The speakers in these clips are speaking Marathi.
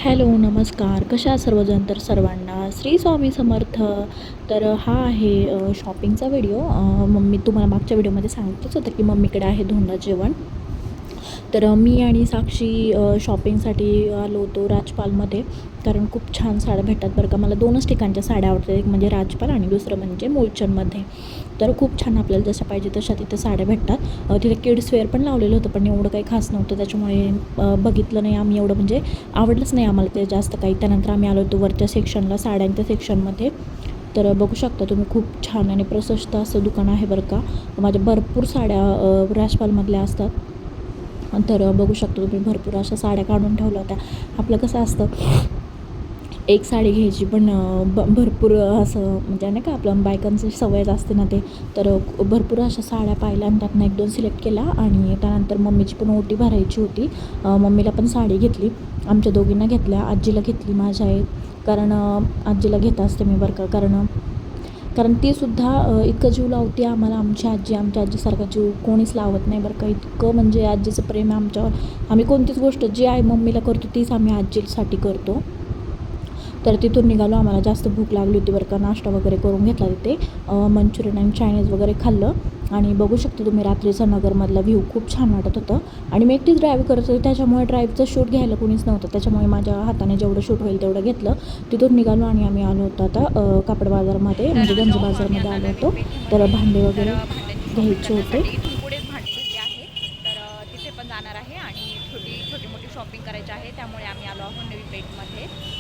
हॅलो, नमस्कार. कशा आहात सर्वजण? तर सर्वांना श्री स्वामी समर्थ. तर हा आहे शॉपिंगचा व्हिडिओ. मम्मी तुम्हाला मागच्या व्हिडिओमध्ये सांगितलंच होतं की मम्मीकडे आहे धोंडा जेवण. तर मी आणि साक्षी शॉपिंगसाठी आलो होतो राजपालमध्ये. कारण खूप छान साड्या भेटतात बरं का. मला 2च ठिकाणच्या साड्या आवडतात. एक म्हणजे राजपाल आणि दुसरं म्हणजे मूलचंदमध्ये. तर खूप छान आपल्याला जशा पाहिजे तशा तिथे साड्या भेटतात. तिथे किड्स वेअर पण लावलेलं होतं, पण एवढं काही खास नव्हतं. त्याच्यामुळे बघितलं नाही आम्ही एवढं, म्हणजे आवडलंच नाही आम्हाला ते जास्त काही. त्यानंतर आम्ही आलो होतो वरच्या सेक्शनला, साड्यांच्या सेक्शनमध्ये. तर बघू शकता तुम्ही, खूप छान आणि प्रशस्त असं दुकान आहे बरं का. माझ्या भरपूर साड्या राजपालमधल्या असतात. तर बघू शकता तुम्ही, भरपूर अशा साड्या काढून ठेवल्या होत्या. आपलं कसं असतं, एक साडी घ्यायची पण भरपूर असं, म्हणजे नाही का, आपल्या बायकांची सवयच असते ना ते. तर भरपूर अशा साड्या पाहिल्या आणि त्यातनं 1-2 सिलेक्ट केल्या. आणि त्यानंतर मम्मीची पण ओटी भरायची होती. मम्मीला पण साडी घेतली, आमच्या दोघींना घेतल्या. आजीला घेतली माझ्या आहे, कारण आजीला घेत असते मी बरं का. कारण कारण तीसुद्धा इतकं जीव लावते आम्हाला. आमच्या आजीसारखा जीव कोणीच लावत नाही बरं का. इतकं म्हणजे आजीचं प्रेम आहे आमच्यावर. आम्ही कोणतीच गोष्ट जी आई मम्मीला करतो तीच आम्ही आजीसाठी करतो. तर तिथून निघालो. आम्हाला जास्त भूक लागली होती बरं का. नाश्ता वगैरे करून घेतला तिथे. मंचुरियन आणि चायनीज वगैरे खाल्लं. आणि बघू शकता तुम्ही, रात्रीचा नगरमधला व्ह्यू खूप छान वाटत होतं. आणि मी एकटीच ड्राईव्ह करत होते, त्याच्यामुळे ड्राईव्हचं शूट घ्यायला कोणीच नव्हतं. त्याच्यामुळे माझ्या हाताने जेवढं शूट होईल तेवढं घेतलं. तिथून निघालो आणि आम्ही आलो होतो आता कापड बाजारमध्ये, म्हणजे गंज बाजारमध्ये आलो होतो. तर भांडे वगैरे घ्यायचे होते. इथून पुढेच भांडी घेतली आहे. तर तिथे पण जाणार आहे आणि छोटी मोठी शॉपिंग करायची आहे. त्यामुळे आम्ही आलो आहोत नवी पेठमध्ये.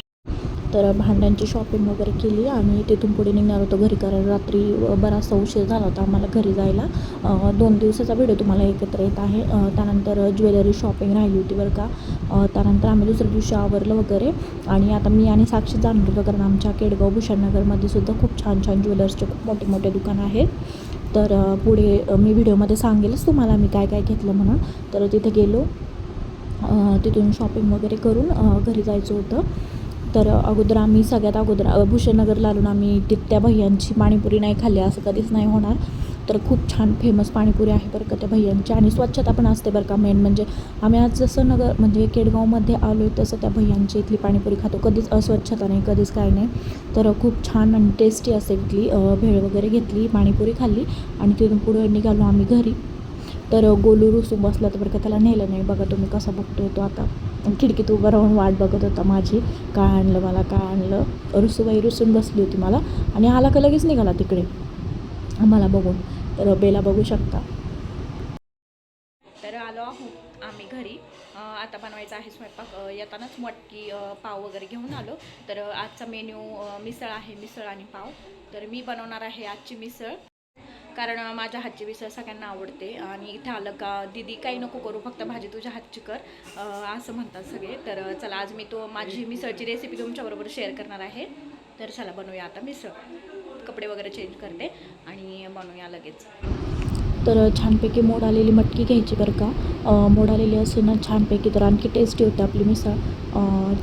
तर भांड्यांची शॉपिंग वगैरे केली आणि तिथून पुढे निघणार होतो घरी, कारण रात्री बराचसा उशीर झाला होता आम्हाला घरी जायला. 2 दिवसाचा व्हिडिओ तुम्हाला एकत्र येत आहे. त्यानंतर ज्वेलरी शॉपिंग राहिली होती बरं का. त्यानंतर आम्ही दुसऱ्या दिवशी आवरलं वगैरे. आणि आता मी आणि साक्षी जाणार होतो, कारण आमच्या केडगाव भूषणनगरमध्ये सुद्धा खूप छान छान ज्वेलर्सचे खूप मोठे मोठे दुकानं आहेत. तर पुढे मी व्हिडिओमध्ये सांगेलच तुम्हाला मी काय काय घेतलं म्हणून. तर तिथे गेलो. तिथून शॉपिंग वगैरे करून घरी जायचं होतं. तर आम्ही सगळ्यात अगोदर भूषणनगरला आलो. आम्ही त्या भैयांची पाणीपुरी नाही खाल्ली, असं कधीच नाही होणार. तर खूप छान फेमस पाणीपुरी आहे बरं का त्या भैयांची. आणि स्वच्छता पण असते बरं का. मेन म्हणजे आम्ही आज जसं म्हणजे केडगावमध्ये आलो आहे तसं त्या भैयांची इथली पाणीपुरी खातो. कधीच अस्वच्छता नाही, कधीच काही नाही. तर खूप छान आणि टेस्टी असते इथली. भेळ वगैरे घेतली, पाणीपुरी खाल्ली आणि तिथून पुढे निघालो आम्ही घरी. तर गोलू रुसून बसला तर बरं का, त्याला नेलं नाही. बघा तुम्ही कसा बघतो तो आता. खिडकीत उभं राहून वाट बघत होता माझी, काय आणलं मला, काय आणलं. रुसूबाई रुसून बसली होती मला. आणि आला का लगेच निघाला तिकडे आम्हाला बघून. तर बेला बघू शकता. तर आलो आहोत आम्ही घरी. आता बनवायचा आहे स्वयंपाक. येतानाच मटकी पाव वगैरे घेऊन आलो. तर आजचा मेन्यू मिसळ आहे, मिसळ आणि पाव. तर मी बनवणार आहे आजची मिसळ, कारण माझ्या हातची मिसळ सगळ्यांना आवडते. आणि इथं आलं का दीदी काही नको करू, फक्त भाजी तुझ्या हातची कर, असं म्हणतात सगळे. तर चला, आज मी माझी मिसळची रेसिपी तुमच्याबरोबर शेअर करणार आहे. तर चला बनवूया आता मिसळ. कपडे वगैरे चेंज करते आणि बनवूया लगेच. तर छानपैकी मोड आलेली मटकी घ्यायची बरं का. मोड आलेली असेल ना छानपैकी, तर आणखी टेस्टी होते आपली मिसळ.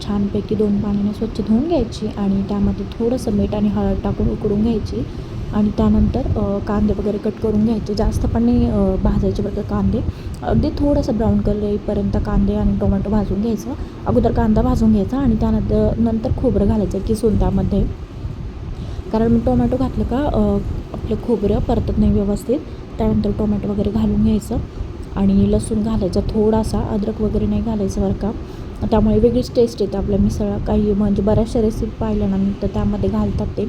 छानपैकी 2 पाण्याने स्वच्छ धुवून घ्यायची आणि त्यामध्ये थोडंसं मीठ आणि हळद टाकून उकडून घ्यायची. आणि त्यानंतर कांदे वगैरे कट करून घ्यायचे. जास्त पण नाही भाजायचे बरं का कांदे. अगदी थोडंसं ब्राऊन कलर येईपर्यंत कांदे आणि टोमॅटो भाजून घ्यायचं. अगोदर कांदा भाजून घ्यायचा आणि नंतर खोबरं घालायचं किसून त्यामध्ये. कारण टोमॅटो घातलं का आपलं खोबरं परतत नाही व्यवस्थित. त्यानंतर टोमॅटो वगैरे घालून घ्यायचं आणि लसूण घालायचा थोडासा, अद्रक वगैरे नाही घालायचं बरं का. त्यामुळे वेगळीच टेस्ट येते आपल्या मिसळला. काही म्हणजे बऱ्याचशा रेसिपी पाहिल्या ना मी, तर त्यामध्ये घालतात ते.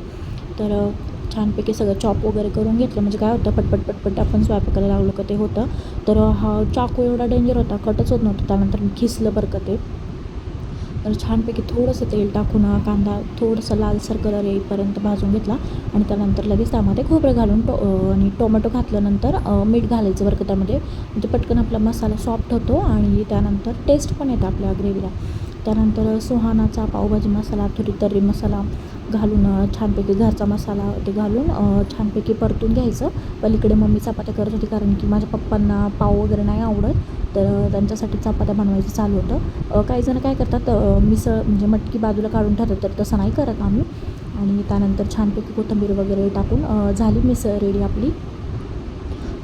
तर छानपैकी सगळं चॉप वगैरे करून घेतलं, म्हणजे काय होतं, पटपट पटपट आपण स्वयंपाकाला लावलं का ते होतं. तर हा चाकू एवढा डेंजर होता, कटच होत नव्हतं. त्यानंतर मी खिसलं बरं का ते. तर छानपैकी थोडंसं तेल टाकून कांदा थोडंसं लालसर कलर येईपर्यंत भाजून घेतला. आणि त्यानंतर लगेच त्यामध्ये खोबरं घालून आणि टोमॅटो घातल्यानंतर मीठ घालायचं बरं का त्यामध्ये. म्हणजे पटकन आपला मसाला सॉफ्ट होतो आणि त्यानंतर टेस्ट पण येतं आपल्या ग्रेव्हीला. त्यानंतर सुहानाचा पावभाजी मसाला, थोडी तर्री मसाला घालून छानपैकी घरचा मसाला ते घालून छानपैकी परतून घ्यायचं. पलीकडे मम्मी चपात्या करत होती, कारण की माझ्या पप्पांना पाव वगैरे नाही आवडत. तर त्यांच्यासाठी चपात्या बनवायचं चालू होतं. काही जण काय करतात, मिसळ म्हणजे मटकी बाजूला काढून ठेवतात, तर तसं नाही करत आम्ही. आणि त्यानंतर छानपैकी कोथिंबीर वगैरे टाकून झाली मिसळ रेडी आपली.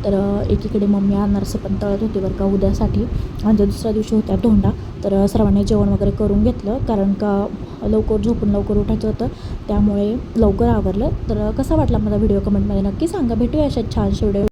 तर एकीकडे मम्मी अनारसे पण तळत होती बरं का उद्यासाठी, म्हणजे दुसऱ्या दिवशी होत्या धोंडा. तर सर्वांनी जेवण वगैरे करून घेतलं, कारण का लवकर झोपून लवकर उठायचं होतं, त्यामुळे लवकर आवरलं. तर कसा वाटला माझा व्हिडिओ कमेंटमध्ये नक्की सांगा. भेटूया अशा छानशा व्हिडिओ.